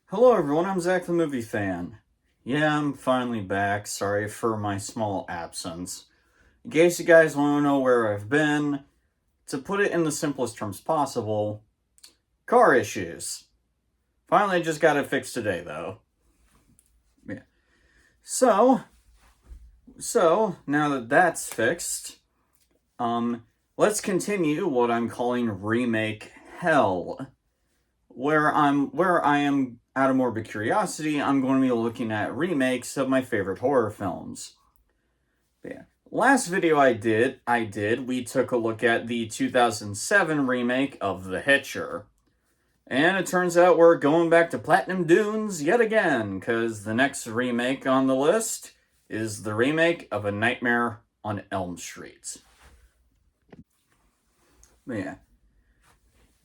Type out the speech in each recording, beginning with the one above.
Hello everyone, I'm Zach the Movie Fan. Yeah, I'm finally back. Sorry for my small absence. In case you guys want to know where I've been, to put it in the simplest terms possible, car issues. Finally just got it fixed today though. Yeah. So, now that that's fixed, let's continue what I'm calling remake hell. Where I am out of morbid curiosity, I'm going to be looking at remakes of my favorite horror films. But yeah. Last video we took a look at the 2007 remake of The Hitcher. And it turns out we're going back to Platinum Dunes yet again, because the next remake on the list is the remake of A Nightmare on Elm Street. But yeah.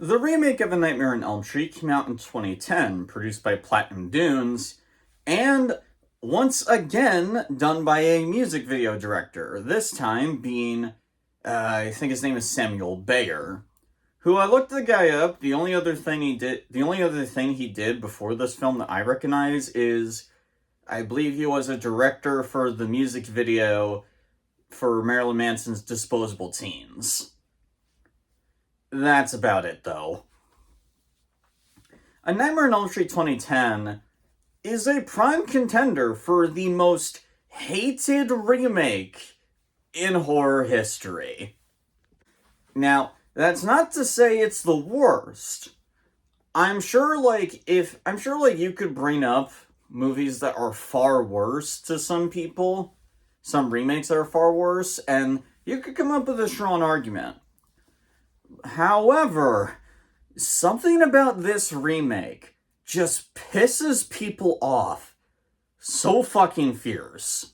The remake of A Nightmare on Elm Street came out in 2010, produced by Platinum Dunes, and once again done by a music video director, this time being, I think his name is Samuel Bayer, who I looked the guy up. The only other thing he did before this film that I recognize is, I believe he was a director for the music video for Marilyn Manson's Disposable Teens. That's about it, though. A Nightmare on Elm Street 2010 is a prime contender for the most hated remake in horror history. Now, that's not to say it's the worst. I'm sure you could bring up movies that are far worse to some people, some remakes that are far worse, and you could come up with a strong argument. However, something about this remake just pisses people off so fucking fierce.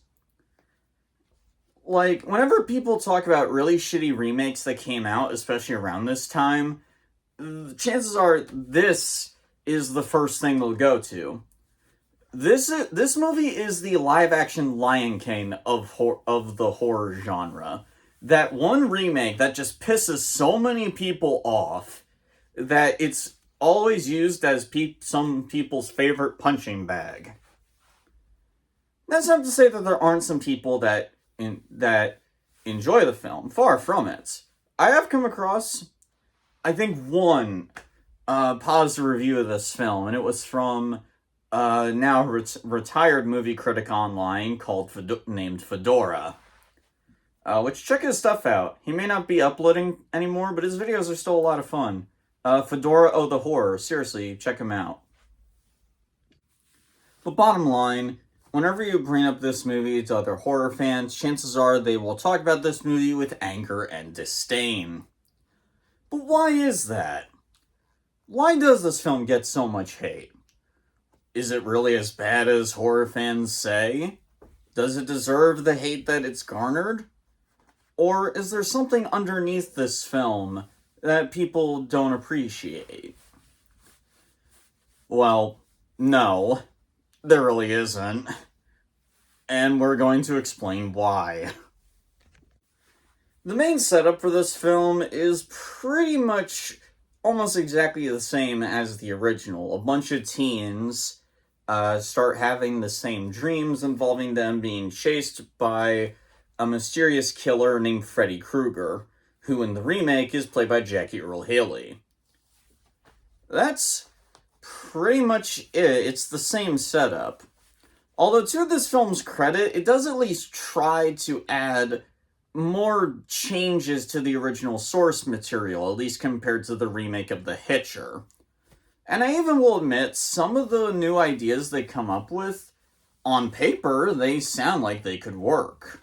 Like, whenever people talk about really shitty remakes that came out, especially around this time, chances are this is the first thing they'll go to. This movie is the live-action Lion King of the horror genre. That one remake that just pisses so many people off that it's always used as some people's favorite punching bag. That's not to say that there aren't some people that enjoy the film. Far from it. I have come across, I think, one positive review of this film, and it was from now retired movie critic online named Fedora. Which, check his stuff out. He may not be uploading anymore, but his videos are still a lot of fun. Fedora Oh the Horror. Seriously, check him out. But bottom line, whenever you bring up this movie to other horror fans, chances are they will talk about this movie with anger and disdain. But why is that? Why does this film get so much hate? Is it really as bad as horror fans say? Does it deserve the hate that it's garnered? Or is there something underneath this film that people don't appreciate? Well, no, there really isn't. And we're going to explain why. The main setup for this film is pretty much almost exactly the same as the original. A bunch of teens start having the same dreams involving them being chased by a mysterious killer named Freddy Krueger, who in the remake is played by Jackie Earle Haley. That's pretty much it. It's the same setup. Although, to this film's credit, it does at least try to add more changes to the original source material, at least compared to the remake of The Hitcher. And I even will admit, some of the new ideas they come up with, on paper, they sound like they could work.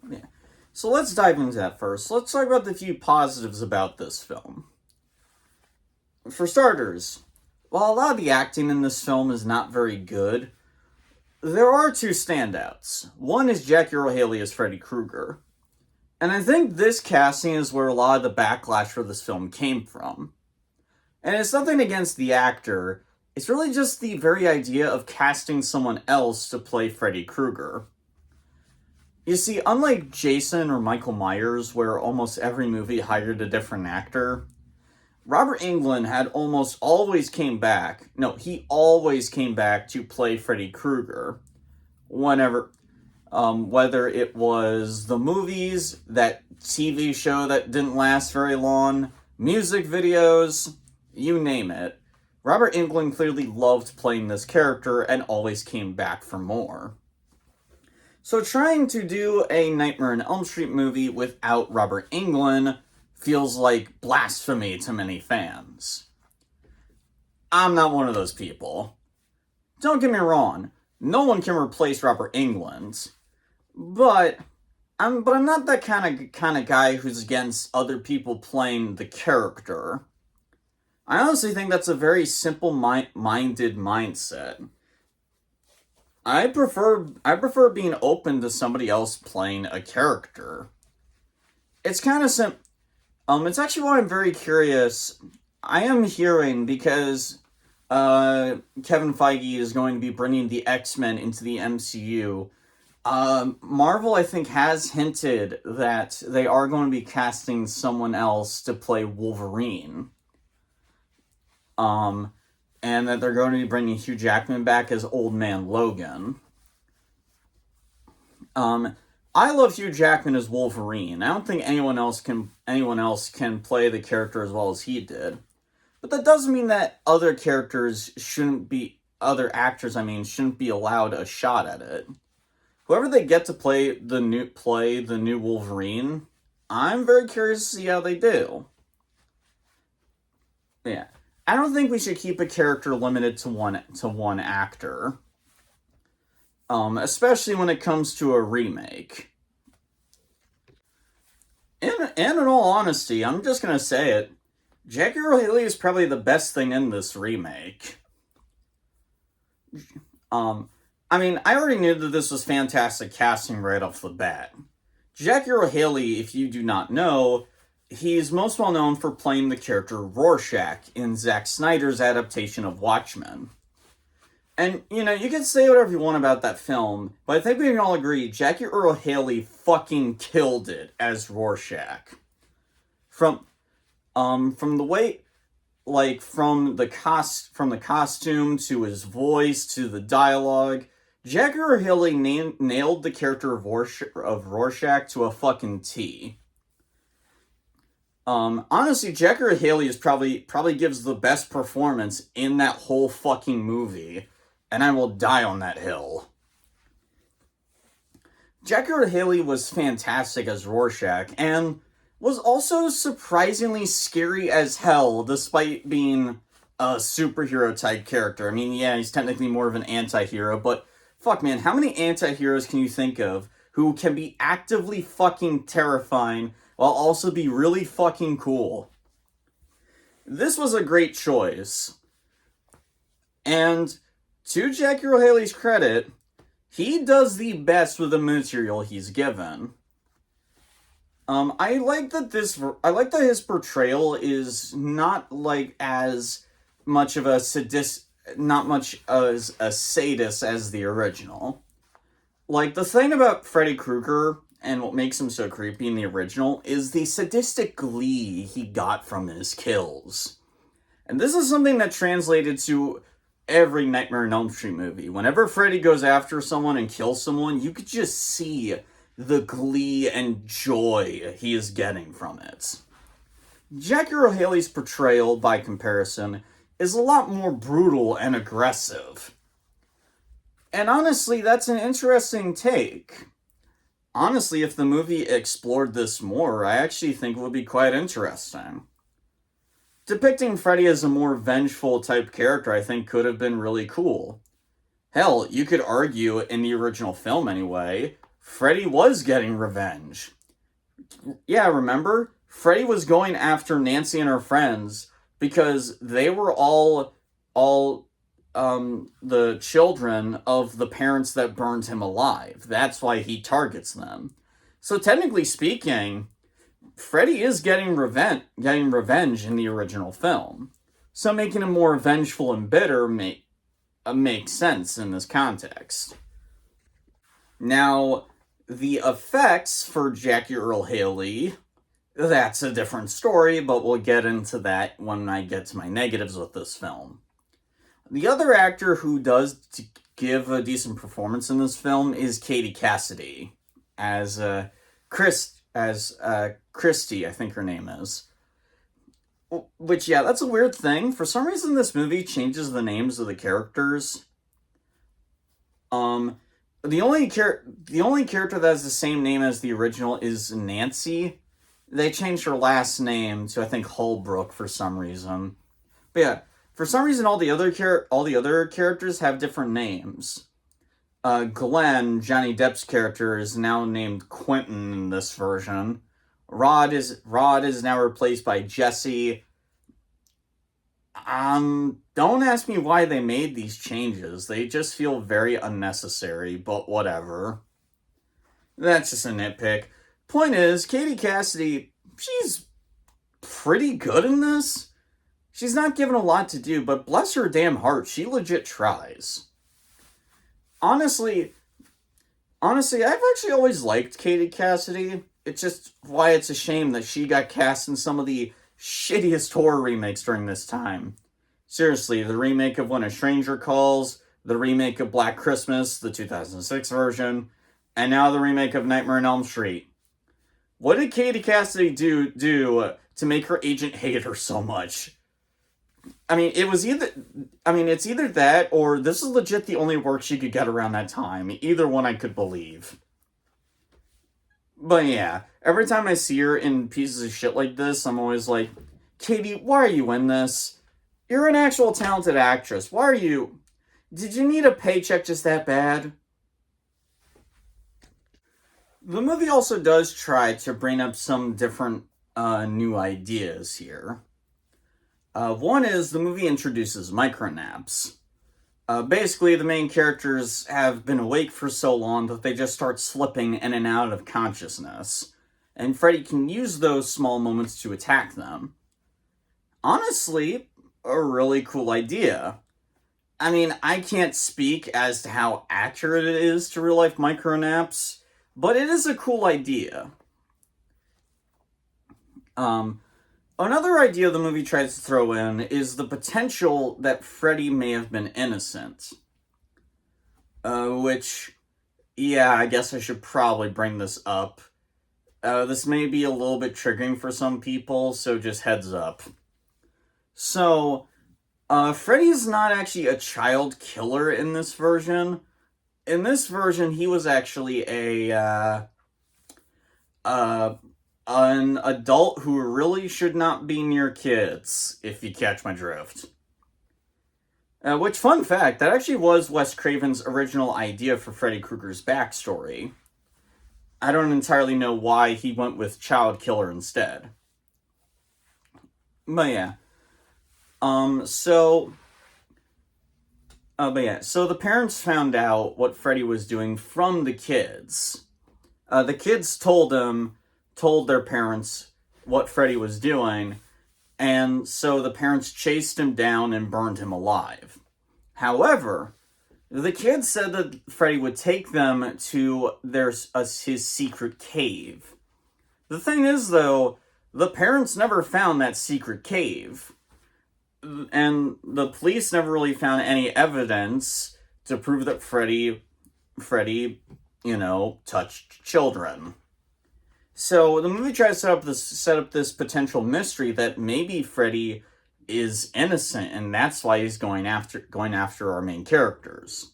Yeah. So let's dive into that first. Let's talk about the few positives about this film. For starters, while a lot of the acting in this film is not very good, there are two standouts. One is Jackie Earle Haley as Freddy Krueger. And I think this casting is where a lot of the backlash for this film came from. And it's nothing against the actor, it's really just the very idea of casting someone else to play Freddy Krueger. You see, unlike Jason or Michael Myers, where almost every movie hired a different actor, Robert Englund had almost always came back. No, he always came back to play Freddy Krueger. Whenever, whether it was the movies, that TV show that didn't last very long, music videos, you name it. Robert Englund clearly loved playing this character and always came back for more. So trying to do a Nightmare on Elm Street movie without Robert Englund feels like blasphemy to many fans. I'm not one of those people. Don't get me wrong, no one can replace Robert Englund, but I'm not that kind of guy who's against other people playing the character. I honestly think that's a very simple-minded mindset. I prefer being open to somebody else playing a character. It's kind of it's actually why I'm very curious. I am hearing, because Kevin Feige is going to be bringing the X-Men into the MCU. Marvel, I think, has hinted that they are going to be casting someone else to play Wolverine. And that they're going to be bringing Hugh Jackman back as Old Man Logan. I love Hugh Jackman as Wolverine. I don't think anyone else can play the character as well as he did. But that doesn't mean that other actors shouldn't be allowed a shot at it. Whoever they get to play the new Wolverine, I'm very curious to see how they do. Yeah. I don't think we should keep a character limited to one actor. Especially when it comes to a remake. And in all honesty, I'm just gonna say it, Jackie Earle Haley is probably the best thing in this remake. I already knew that this was fantastic casting right off the bat. Jackie Earle Haley, if you do not know, he's most well known for playing the character Rorschach in Zack Snyder's adaptation of Watchmen. And, you can say whatever you want about that film, but I think we can all agree Jackie Earle Haley fucking killed it as Rorschach. From the way, from the costume to his voice to the dialogue, Jackie Earle Haley nailed the character of Rorschach to a fucking T. Honestly, Jackie Earle Haley is probably gives the best performance in that whole fucking movie, and I will die on that hill. Jackie Earle Haley was fantastic as Rorschach, and was also surprisingly scary as hell, despite being a superhero-type character. He's technically more of an anti-hero, but fuck, man, how many anti-heroes can you think of who can be actively fucking terrifying while also be really fucking cool? This was a great choice. And to Jackie Earle Haley's credit, he does the best with the material he's given. I like that his portrayal is not as much of a sadist as the original. The thing about Freddy Krueger and what makes him so creepy in the original is the sadistic glee he got from his kills. And this is something that translated to every Nightmare on Elm Street movie. Whenever Freddy goes after someone and kills someone, you could just see the glee and joy he is getting from it. Jackie Earle Haley's portrayal, by comparison, is a lot more brutal and aggressive. And honestly, that's an interesting take. Honestly, if the movie explored this more, I actually think it would be quite interesting. Depicting Freddy as a more vengeful type character, I think, could have been really cool. Hell, you could argue, in the original film anyway, Freddy was getting revenge. Yeah, remember? Freddy was going after Nancy and her friends because they were all the children of the parents that burned him alive. That's why he targets them. So technically speaking, Freddy is getting revenge in the original film. So making him more vengeful and bitter makes sense in this context. Now, the effects for Jackie Earle Haley, that's a different story, but we'll get into that when I get to my negatives with this film. The other actor who does give a decent performance in this film is Katie Cassidy as Christy, I think her name is. Which, yeah, that's a weird thing. For some reason, this movie changes the names of the characters. The only character that has the same name as the original is Nancy. They changed her last name to, I think, Holbrook for some reason. But yeah, for some reason, all the other characters have different names. Glenn, Johnny Depp's character, is now named Quentin in this version. Rod is now replaced by Jesse. Don't ask me why they made these changes. They just feel very unnecessary, but whatever. That's just a nitpick. Point is, Katie Cassidy, she's pretty good in this. She's not given a lot to do, but bless her damn heart, she legit tries. Honestly, I've actually always liked Katie Cassidy. It's just why it's a shame that she got cast in some of the shittiest horror remakes during this time. Seriously, the remake of When a Stranger Calls, the remake of Black Christmas, the 2006 version, and now the remake of Nightmare on Elm Street. What did Katie Cassidy do to make her agent hate her so much? I mean, it's either that or this is legit the only work she could get around that time. Either one I could believe. But yeah, every time I see her in pieces of shit like this, I'm always like, Katie, why are you in this? You're an actual talented actress. Did you need a paycheck just that bad? The movie also does try to bring up some different new ideas here. One is the movie introduces micronaps. Basically, the main characters have been awake for so long that they just start slipping in and out of consciousness, and Freddy can use those small moments to attack them. Honestly, a really cool idea. I mean, I can't speak as to how accurate it is to real-life micronaps, but it is a cool idea. Another idea the movie tries to throw in is the potential that Freddy may have been innocent. Which, yeah, I guess I should probably bring this up. This may be a little bit triggering for some people, so just heads up. So, Freddy is not actually a child killer in this version. In this version, he was actually an adult who really should not be near kids, if you catch my drift. Which, fun fact, that actually was Wes Craven's original idea for Freddy Krueger's backstory. I don't entirely know why he went with child killer instead. But yeah. So the parents found out what Freddy was doing from the kids. The kids told their parents what Freddy was doing, and so the parents chased him down and burned him alive. However, the kids said that Freddy would take them to his secret cave. The thing is, though, the parents never found that secret cave. And the police never really found any evidence to prove that Freddy, touched children. So the movie tries to set up this potential mystery that maybe Freddy is innocent, and that's why he's going after our main characters.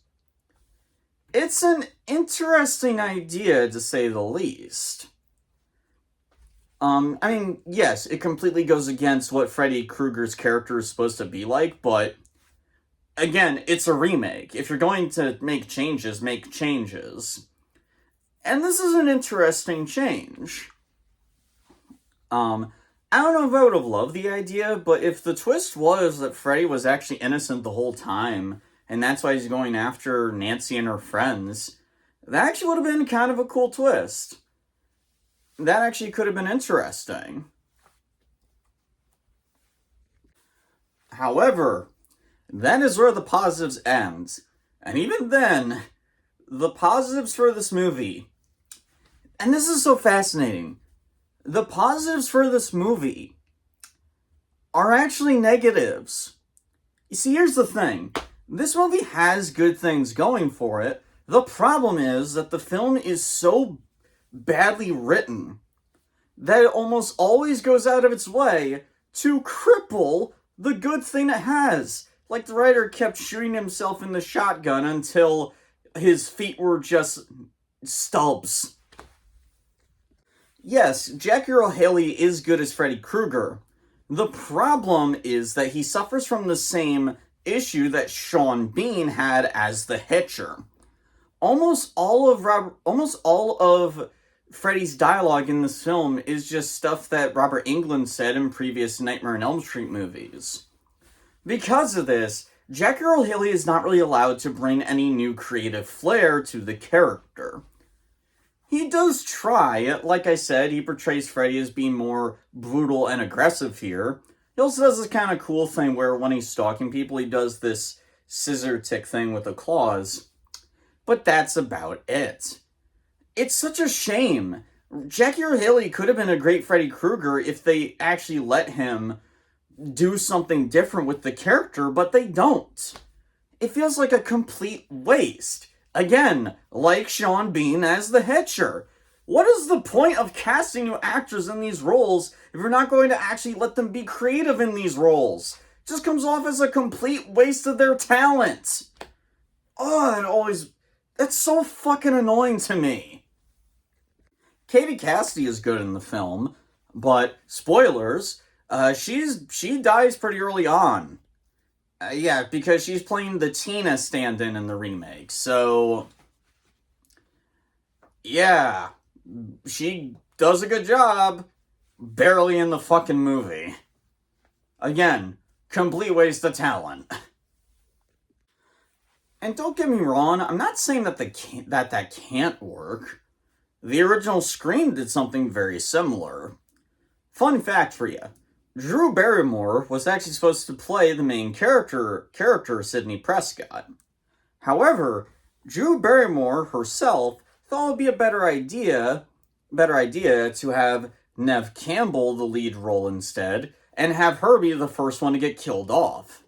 It's an interesting idea, to say the least. Yes, it completely goes against what Freddy Krueger's character is supposed to be like, but again, it's a remake. If you're going to make changes, make changes. And this is an interesting change. I don't know if I would have loved the idea, but if the twist was that Freddy was actually innocent the whole time, and that's why he's going after Nancy and her friends, that actually would have been kind of a cool twist. That actually could have been interesting. However, that is where the positives end. And even then, the positives for this movie, and this is so fascinating, The positives for this movie are actually negatives. You see, here's the thing. This movie has good things going for it. The problem is that the film is so badly written that it almost always goes out of its way to cripple the good thing it has. Like the writer kept shooting himself in the shotgun until his feet were just stubs. Yes, Jackie Earle Haley is good as Freddy Krueger. The problem is that he suffers from the same issue that Sean Bean had as the Hitcher. Almost all of Freddy's dialogue in this film is just stuff that Robert Englund said in previous Nightmare on Elm Street movies. Because of this, Jackie Earle Haley is not really allowed to bring any new creative flair to the character. He does try. Like I said, he portrays Freddy as being more brutal and aggressive here. He also does this kind of cool thing where when he's stalking people, he does this scissor tick thing with the claws. But that's about it. It's such a shame. Jackie Earle Haley could have been a great Freddy Krueger if they actually let him do something different with the character, but they don't. It feels like a complete waste. Again, like Sean Bean as the Hitcher. What is the point of casting new actors in these roles if you're not going to actually let them be creative in these roles? It just comes off as a complete waste of their talent. That's so fucking annoying to me. Katie Cassidy is good in the film, but spoilers, she dies pretty early on. Yeah, because she's playing the Tina stand-in in the remake. So, yeah, she does a good job, barely in the fucking movie. Again, complete waste of talent. And don't get me wrong, I'm not saying that that can't work. The original Scream did something very similar. Fun fact for you. Drew Barrymore was actually supposed to play the main character Sidney Prescott. However, Drew Barrymore herself thought it would be a better idea to have Neve Campbell the lead role instead, and have her be the first one to get killed off.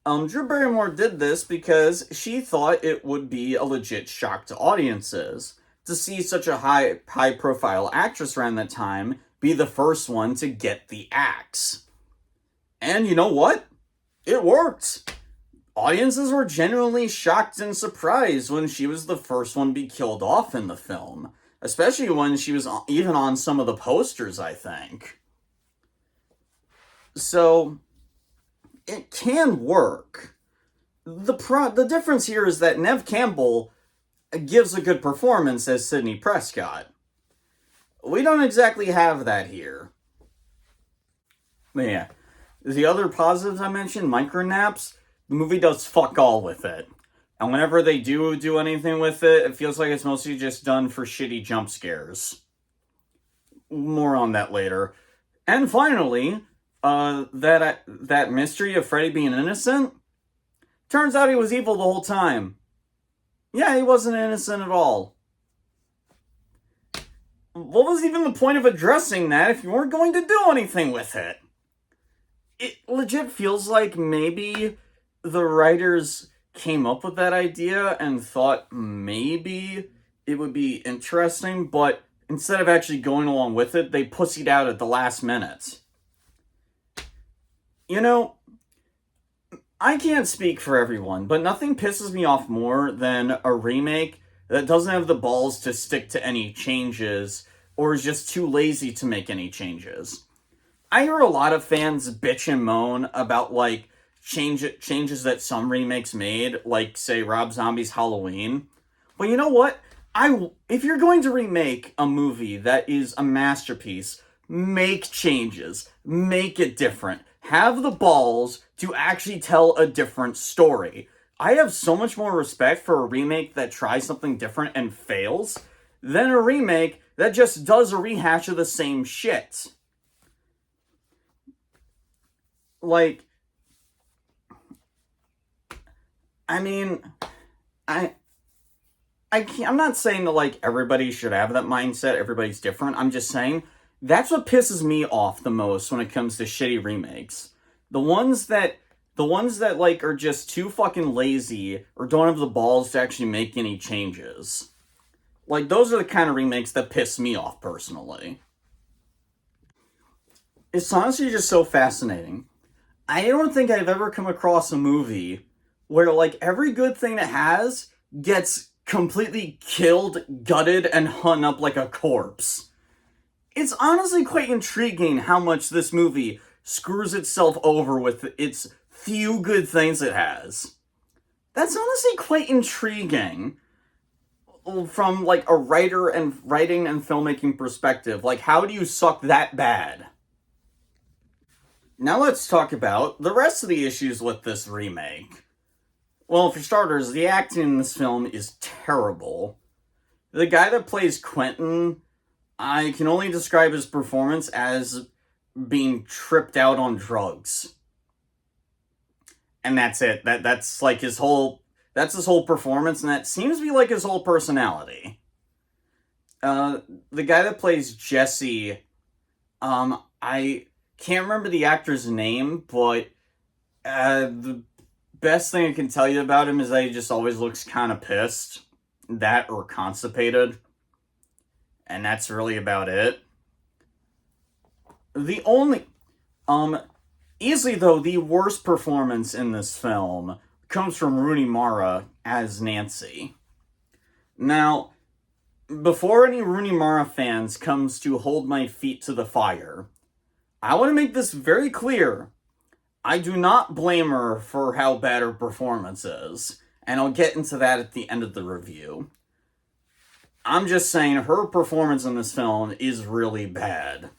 Drew Barrymore did this because she thought it would be a legit shock to audiences to see such a high-profile actress around that time be the first one to get the axe. And you know what? It worked. Audiences were genuinely shocked and surprised when she was the first one to be killed off in the film. Especially when she was even on some of the posters, I think. So, it can work. The difference here is that Neve Campbell gives a good performance as Sidney Prescott. We don't exactly have that here. But yeah. The other positives I mentioned, micronaps, the movie does fuck all with it. And whenever they do anything with it, it feels like it's mostly just done for shitty jump scares. More on that later. And finally, that mystery of Freddy being innocent, turns out he was evil the whole time. Yeah, he wasn't innocent at all. What was even the point of addressing that if you weren't going to do anything with it? It legit feels like maybe the writers came up with that idea and thought maybe it would be interesting, but instead of actually going along with it, they pussied out at the last minute. You know, I can't speak for everyone, but nothing pisses me off more than a remake that doesn't have the balls to stick to any changes or is just too lazy to make any changes. I hear a lot of fans bitch and moan about, like, changes that some remakes made, like, say, Rob Zombie's Halloween. But you know what? If you're going to remake a movie that is a masterpiece, make changes. Make it different. Have the balls to actually tell a different story. I have so much more respect for a remake that tries something different and fails than a remake that just does a rehash of the same shit. Like, I mean, I'm not saying that, like, everybody should have that mindset, everybody's different. I'm just saying that's what pisses me off the most when it comes to shitty remakes. The ones that like are just too fucking lazy or don't have the balls to actually make any changes. Like, those are the kind of remakes that piss me off personally. It's honestly just so fascinating. I don't think I've ever come across a movie where, like, every good thing it has gets completely killed, gutted, and hung up like a corpse. It's honestly quite intriguing how much this movie screws itself over with its few good things it has. That's honestly quite intriguing from, like, a writing and filmmaking perspective. Like, how do you suck that bad? Now let's talk about the rest of the issues with this remake. Well, for starters, the acting in this film is terrible. The guy that plays Quentin, I can only describe his performance as being tripped out on drugs. And that's it. That's like his whole performance, and that seems to be like his whole personality. The guy that plays Jesse, I can't remember the actor's name, but the best thing I can tell you about him is that he just always looks kind of pissed. That or constipated. And that's really about it. The only, easily though, the worst performance in this film comes from Rooney Mara as Nancy. Now, before any Rooney Mara fans comes to hold my feet to the fire, I want to make this very clear. I do not blame her for how bad her performance is, and I'll get into that at the end of the review. I'm just saying her performance in this film is really bad.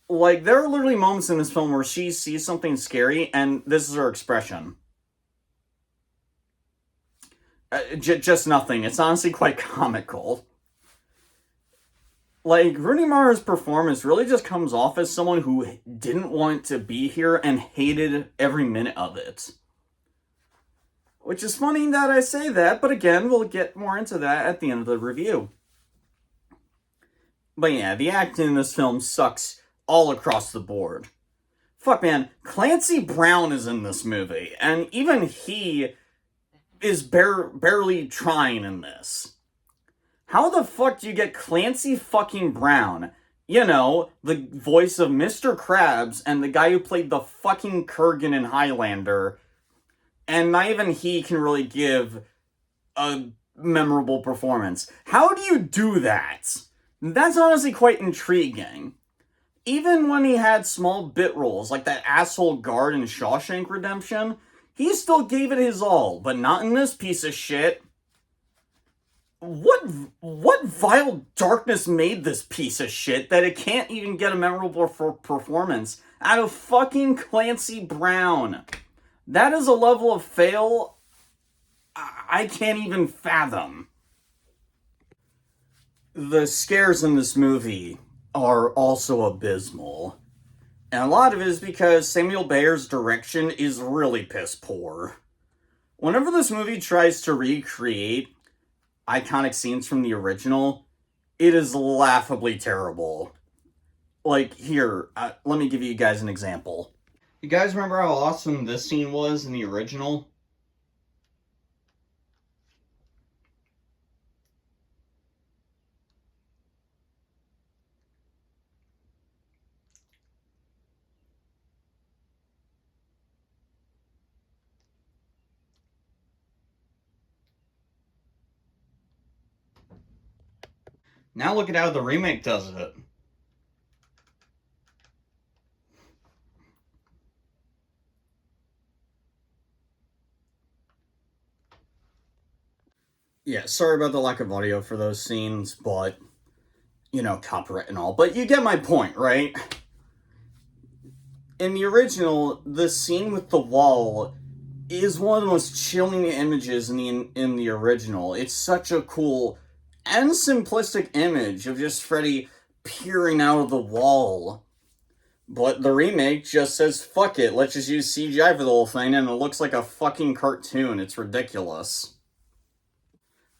Like, there are literally moments in this film where she sees something scary, and this is her expression. Just nothing. It's honestly quite comical. Like, Rooney Mara's performance really just comes off as someone who didn't want to be here and hated every minute of it. Which is funny that I say that, but again, we'll get more into that at the end of the review. But yeah, the acting in this film sucks all across the board. Fuck, man, Clancy Brown is in this movie, and even he is barely trying in this. How the fuck do you get Clancy fucking Brown, you know, the voice of Mr. Krabs and the guy who played the fucking Kurgan in Highlander, and not even he can really give a memorable performance? How do you do that? That's honestly quite intriguing. Even when he had small bit roles, like that asshole guard in Shawshank Redemption, he still gave it his all, but not in this piece of shit. What vile darkness made this piece of shit that it can't even get a memorable performance out of fucking Clancy Brown? That is a level of fail I can't even fathom. The scares in this movie are also abysmal. And a lot of it is because Samuel Bayer's direction is really piss poor. Whenever this movie tries to recreate iconic scenes from the original, it is laughably terrible. Like, here, let me give you guys an example. You guys remember how awesome this scene was in the original? Now look at how the remake does it. Yeah, sorry about the lack of audio for those scenes, but, you know, copyright and all. But you get my point, right? In the original, the scene with the wall is one of the most chilling images in the original. It's such a cool and simplistic image of just Freddy peering out of the wall. But the remake just says, fuck it, let's just use CGI for the whole thing, and it looks like a fucking cartoon. It's ridiculous.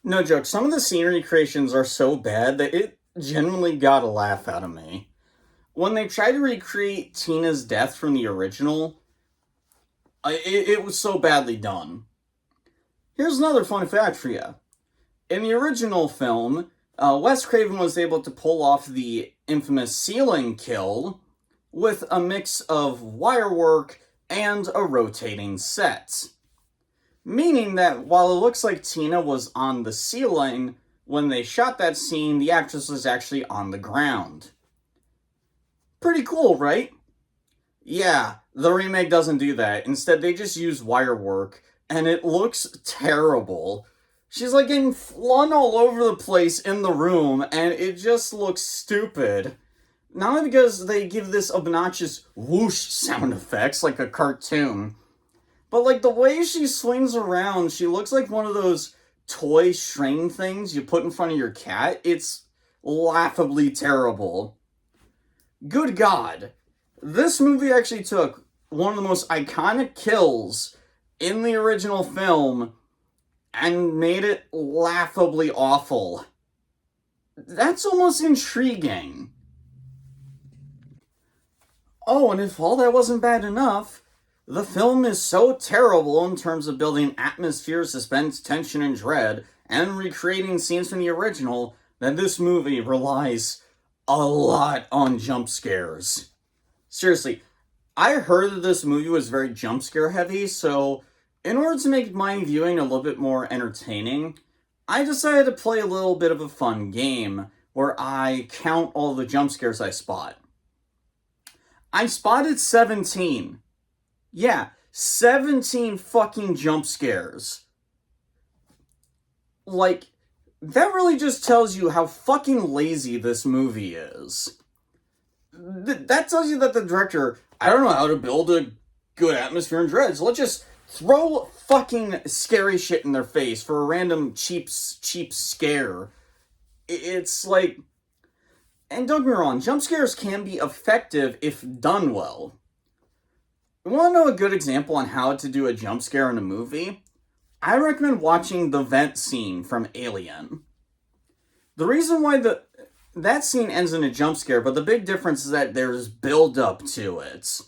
No joke, some of the scenery creations are so bad that it genuinely got a laugh out of me. When they tried to recreate Tina's death from the original, it was so badly done. Here's another fun fact for you. In the original film, Wes Craven was able to pull off the infamous ceiling kill with a mix of wire work and a rotating set. Meaning that while it looks like Tina was on the ceiling, when they shot that scene, the actress was actually on the ground. Pretty cool, right? Yeah, the remake doesn't do that. Instead, they just use wire work, and it looks terrible. She's like getting flung all over the place in the room, and it just looks stupid. Not only because they give this obnoxious whoosh sound effects like a cartoon, but like the way she swings around, she looks like one of those toy string things you put in front of your cat. It's laughably terrible. Good God. This movie actually took one of the most iconic kills in the original film and made it laughably awful. That's almost intriguing. Oh, and if all that wasn't bad enough, the film is so terrible in terms of building atmosphere, suspense, tension, and dread, and recreating scenes from the original, that this movie relies a lot on jump scares. Seriously, I heard that this movie was very jump scare heavy, so in order to make my viewing a little bit more entertaining, I decided to play a little bit of a fun game where I count all the jump scares I spot. I spotted 17. Yeah, 17 fucking jump scares. Like, that really just tells you how fucking lazy this movie is. That tells you that the director, I don't know how to build a good atmosphere and dread, so let's just throw fucking scary shit in their face for a random cheap scare. It's like, and don't get me wrong, jump scares can be effective if done well. You want to know a good example on how to do a jump scare in a movie? I recommend watching the vent scene from Alien. The reason why that scene ends in a jump scare, but the big difference is that there's build up to it.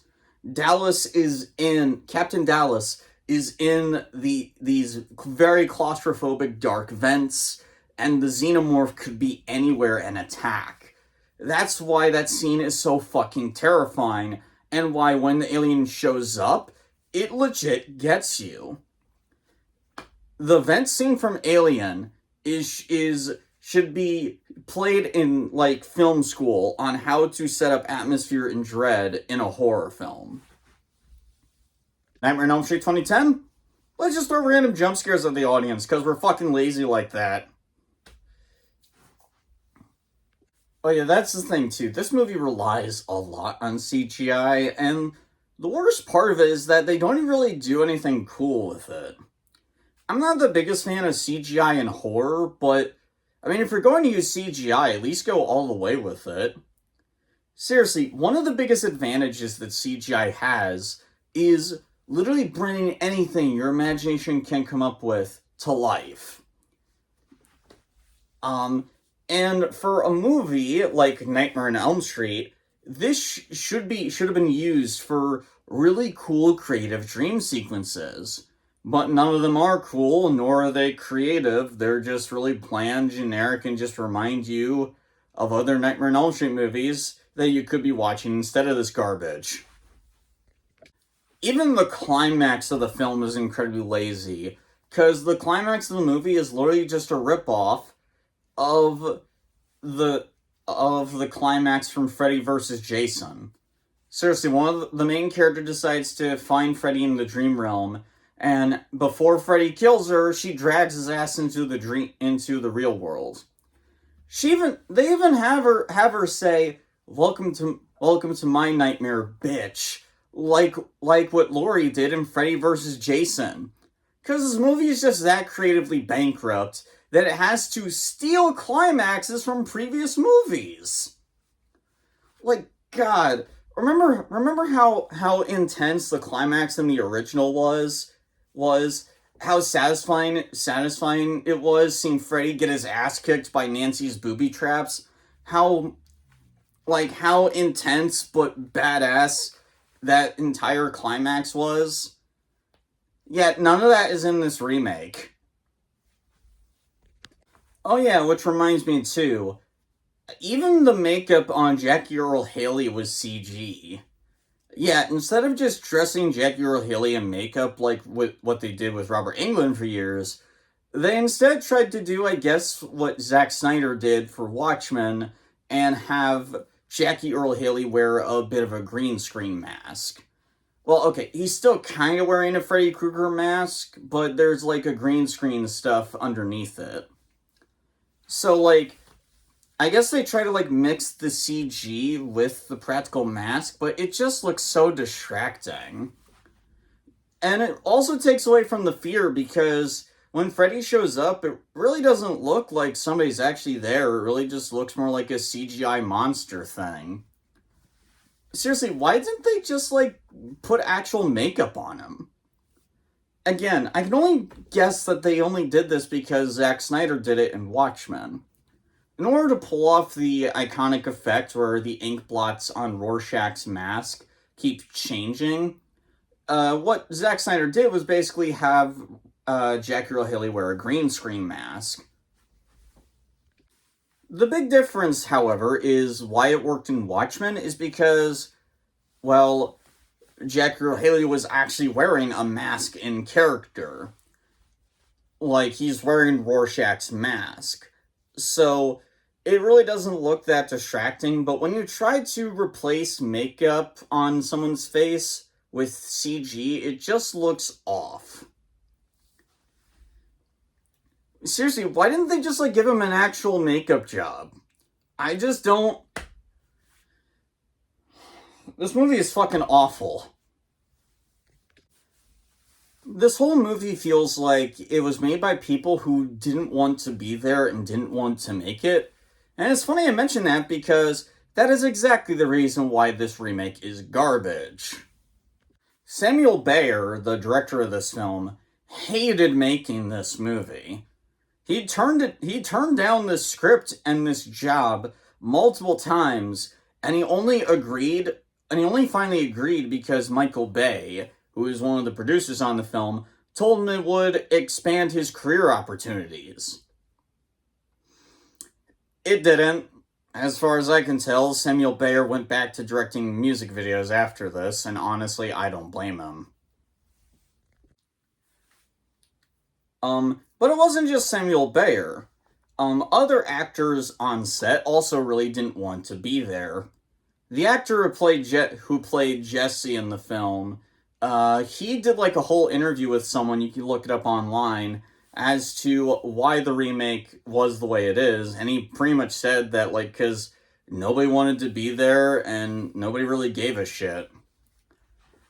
Captain Dallas is in these very claustrophobic dark vents, and the xenomorph could be anywhere and attack. That's why that scene is so fucking terrifying, and why when the alien shows up, it legit gets you. The vent scene from Alien should be played in like film school on how to set up atmosphere and dread in a horror film. Nightmare on Elm Street 2010? Let's just throw random jump scares at the audience, because we're fucking lazy like that. Oh yeah, that's the thing too. This movie relies a lot on CGI, and the worst part of it is that they don't really do anything cool with it. I'm not the biggest fan of CGI in horror, but I mean, if you're going to use CGI, at least go all the way with it. Seriously, one of the biggest advantages that CGI has is literally bringing anything your imagination can come up with to life. And for a movie like Nightmare on Elm Street, this should have been used for really cool creative dream sequences. But none of them are cool, nor are they creative. They're just really bland, generic, and just remind you of other Nightmare on Elm Street movies that you could be watching instead of this garbage. Even the climax of the film is incredibly lazy, because the climax of the movie is literally just a ripoff of the climax from Freddy vs. Jason. Seriously, one of the main character decides to find Freddy in the dream realm, and before Freddy kills her, she drags his ass into the real world. They even have her say, welcome to my nightmare, bitch," like what Laurie did in Freddy vs. Jason. Because this movie is just that creatively bankrupt that it has to steal climaxes from previous movies. Like, God, remember how intense the climax in the original was, how satisfying it was seeing Freddy get his ass kicked by Nancy's booby traps. How how intense but badass that entire climax was. Yet none of that is in this remake. Oh yeah, which reminds me too. Even the makeup on Jackie Earle Haley was CG. Yeah, instead of just dressing Jackie Earle Haley in makeup like what they did with Robert Englund for years, they instead tried to do, I guess, what Zack Snyder did for Watchmen and have Jackie Earle Haley wear a bit of a green screen mask. Well, okay, he's still kind of wearing a Freddy Krueger mask, but there's like a green screen stuff underneath it. So, I guess they try to, mix the CG with the practical mask, but it just looks so distracting. And it also takes away from the fear because when Freddy shows up, it really doesn't look like somebody's actually there. It really just looks more like a CGI monster thing. Seriously, why didn't they just, put actual makeup on him? Again, I can only guess that they only did this because Zack Snyder did it in Watchmen. In order to pull off the iconic effect where the ink blots on Rorschach's mask keep changing, what Zack Snyder did was basically have Jackie Earle Haley wear a green screen mask. The big difference, however, is why it worked in Watchmen is because, well, Jackie Earle Haley was actually wearing a mask in character. He's wearing Rorschach's mask. So, it really doesn't look that distracting, but when you try to replace makeup on someone's face with CG, it just looks off. Seriously, why didn't they just, give him an actual makeup job? I just don't... This movie is fucking awful. This whole movie feels like it was made by people who didn't want to be there and didn't want to make it. And it's funny I mention that because that is exactly the reason why this remake is garbage. Samuel Bayer, the director of this film, hated making this movie. He turned down this script and this job multiple times, and he only finally agreed because Michael Bay, who is one of the producers on the film, told him it would expand his career opportunities. It didn't. As far as I can tell, Samuel Bayer went back to directing music videos after this, and honestly, I don't blame him. But it wasn't just Samuel Bayer. Other actors on set also really didn't want to be there. The actor who played Jesse in the film, he did a whole interview with someone, you can look it up online, as to why the remake was the way it is, and he pretty much said that, because nobody wanted to be there, and nobody really gave a shit.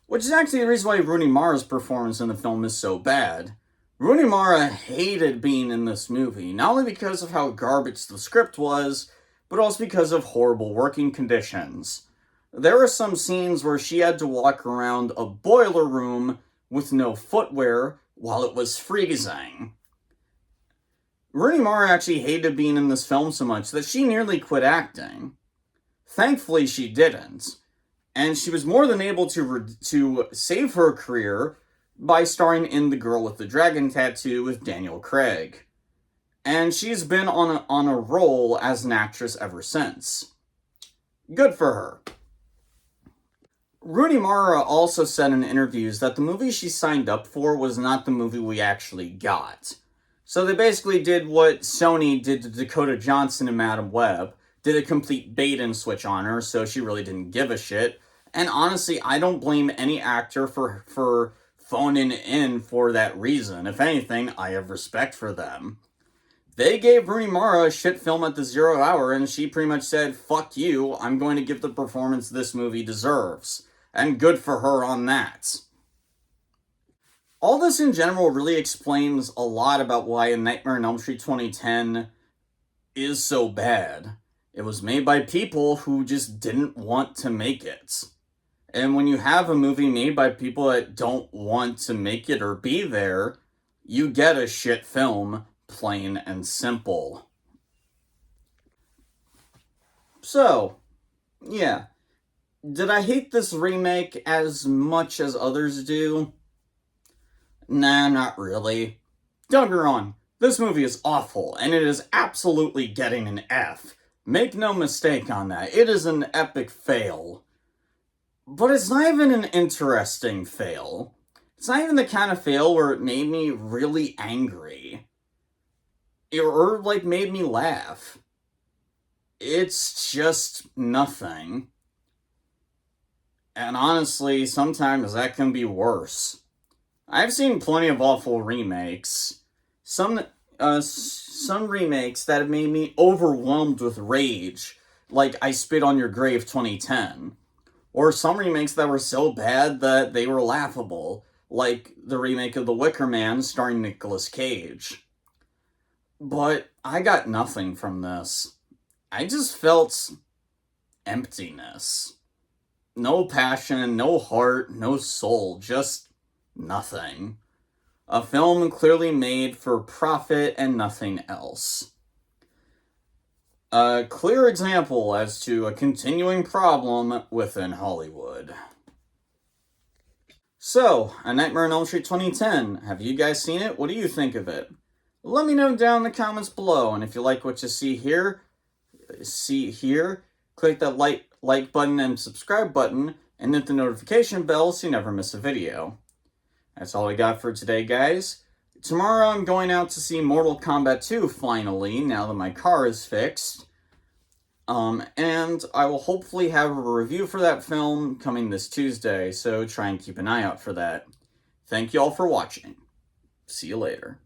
Which is actually the reason why Rooney Mara's performance in the film is so bad. Rooney Mara hated being in this movie, not only because of how garbage the script was, but also because of horrible working conditions. There were some scenes where she had to walk around a boiler room with no footwear while it was freezing. Rooney Mara actually hated being in this film so much that she nearly quit acting. Thankfully, she didn't. And she was more than able to save her career by starring in The Girl with the Dragon Tattoo with Daniel Craig. And she's been on a roll as an actress ever since. Good for her. Rooney Mara also said in interviews that the movie she signed up for was not the movie we actually got. So they basically did what Sony did to Dakota Johnson and Madam Web, did a complete bait and switch on her, so she really didn't give a shit. And honestly, I don't blame any actor for phoning in for that reason. If anything, I have respect for them. They gave Rooney Mara a shit film at the 0 hour, and she pretty much said, fuck you, I'm going to give the performance this movie deserves. And good for her on that. All this in general really explains a lot about why A Nightmare on Elm Street 2010 is so bad. It was made by people who just didn't want to make it. And when you have a movie made by people that don't want to make it or be there, you get a shit film, plain and simple. So, yeah. Did I hate this remake as much as others do? Nah, not really. Don't get me wrong, this movie is awful, and it is absolutely getting an F. Make no mistake on that, it is an epic fail. But it's not even an interesting fail. It's not even the kind of fail where it made me really angry. Or, like, made me laugh. It's just nothing. And honestly, sometimes that can be worse. I've seen plenty of awful remakes. Some remakes that have made me overwhelmed with rage, like I Spit on Your Grave 2010. Or some remakes that were so bad that they were laughable, like the remake of The Wicker Man starring Nicolas Cage. But I got nothing from this. I just felt emptiness. No passion, no heart, no soul, just nothing. A film clearly made for profit and nothing else. A clear example as to a continuing problem within Hollywood. So, A Nightmare on Elm Street 2010. Have you guys seen it? What do you think of it? Let me know down in the comments below, and if you like what you see here, click that like button and subscribe button, and hit the notification bell so you never miss a video. That's all I got for today, guys. Tomorrow I'm going out to see Mortal Kombat 2, finally, now that my car is fixed. And I will hopefully have a review for that film coming this Tuesday, so try and keep an eye out for that. Thank you all for watching. See you later.